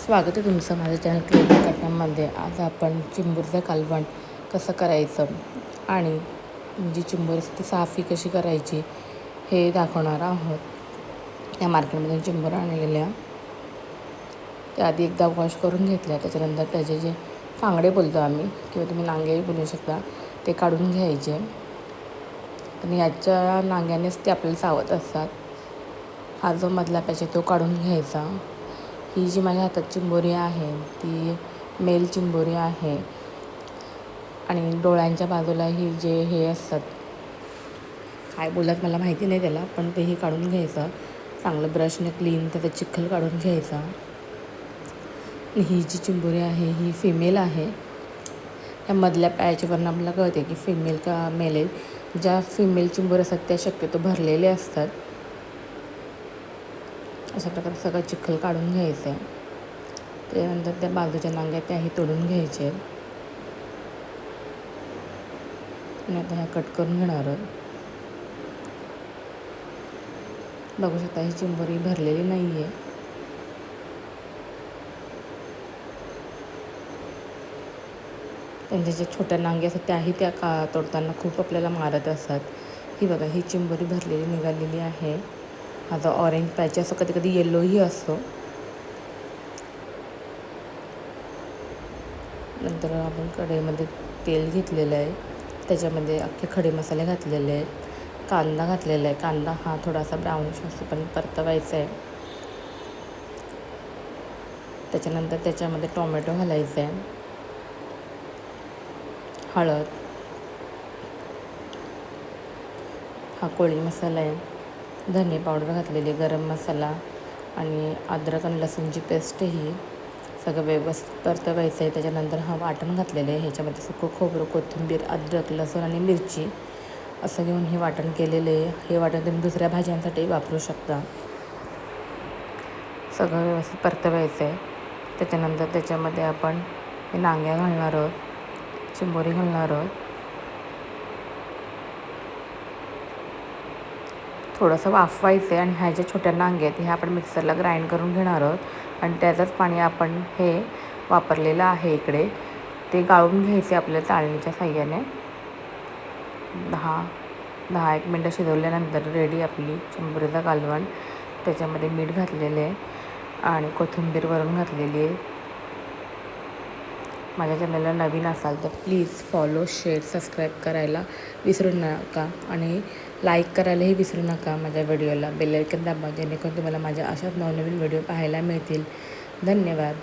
स्वागत आहे तुमचं माझ्या चॅनल क्रिएटिव्ह कट्ट्यामध्ये. आज आपण चिंबोरीचं कालवण कसं करायचं आणि जी चिंबोरी ती साफी कशी करायची हे दाखवणार आहोत. त्या मार्केटमधून चिंबोऱ्या आणलेल्या त्या आधी एकदा वॉश करून घेतल्या. त्याच्यानंतर त्याचे जे कांगडे बोलतो आम्ही किंवा तुम्ही नांगेही बोलू शकता ते काढून घ्यायचे. आणि याच्या नांग्यानेच ते आपल्याला चावत असतात. हा जो मधला पाहिजे तो काढून घ्यायचा. ही जी माझ्या हातात चिंबोरी आहे ती मेल चिंबोरी आहे. आणि डोळ्यांच्या बाजूला ही जे हे असतात काय बोलतात मला माहिती नाही त्याला, पण तेही काढून घ्यायचं चांगलं ब्रशने क्लीन त्याचा चिखल काढून घ्यायचा. ही जी चिंबोरी आहे ही फिमेल आहे. या मधल्या पायाच्यावरून आपल्याला कळते की फिमेल का मेल आहे. ज्या फिमेल चिंबोरी असतात त्या शक्यतो भरलेले असतात. अशा प्रकारे सगळं चिखल काढून घ्यायचं आहे. त्यानंतर त्या बाजूच्या नांग्या त्याही तोडून घ्यायचे आणि आता ह्या कट करून घेणार आहोत. बघू शकता ही चिंबोरी भरलेली नाही आहे. त्यांच्या ज्या छोट्या नांग्या असतात त्याही त्या तोडताना खूप आपल्याला मारत असतात. ही बघा ही चिंबोरी भरलेली निघालेली आहे. हा जो ऑरेंज पॅच असतो कधी कधी येल्लोही असतो. नंतर आपण कढईमध्ये तेल घेतलेलं आहे. त्याच्यामध्ये अख्खे खडे मसाले घातलेले आहेत. कांदा घातलेला आहे. कांदा हा थोडासा ब्राउनिश असतो पण परतवायचा आहे. त्याच्यानंतर त्याच्यामध्ये टोमॅटो घालायचा आहे. हळद, हा कोळी मसाला आहे. धने पावडर घातलेली, गरम मसाला आणि अद्रक आणि लसूणची पेस्ट ही सगळं व्यवस्थित परतवायचं आहे. त्याच्यानंतर हा वाटण घातलेलं आहे. ह्याच्यामध्ये सुकं खोबरं, कोथिंबीर, अद्रक, लसूण आणि मिरची असं घेऊन हे वाटण केलेलं आहे. हे वाटण तुम्ही दुसऱ्या भाज्यांसाठी वापरू शकता. सगळं व्यवस्थित परतवायचं आहे. त्याच्यानंतर त्याच्यामध्ये आपण हे नांग्या घालणार आहोत, चिंबोरी घालणार आहोत. थोडंसं वाफवायचं आहे आणि ह्या ज्या छोट्या नांग्या आहेत ह्या आपण मिक्सरला ग्राइंड करून घेणार आहोत आणि त्याचंच पाणी आपण हे वापरलेलं आहे इकडे ते गाळून घ्यायचे आपल्याला चाळणीच्या साहाय्याने. 10-1 मिनटं शिजवल्यानंतर रेडी आपली चिंबोरीचं कालवण. त्याच्यामध्ये मीठ घातलेलं आहे आणि कोथिंबीर वरून घातलेली आहे. माझ्या चॅनलला नवीन असाल तर प्लीज फॉलो, शेअर, सबस्क्राईब करायला विसरू नका आणि लाईक करायलाही विसरू नका. माझ्या व्हिडिओला बेल आयकॉन दाबा जेणेकरून तुम्हाला माझ्या अशाच नवनवीन व्हिडिओ पाहायला मिळतील. धन्यवाद.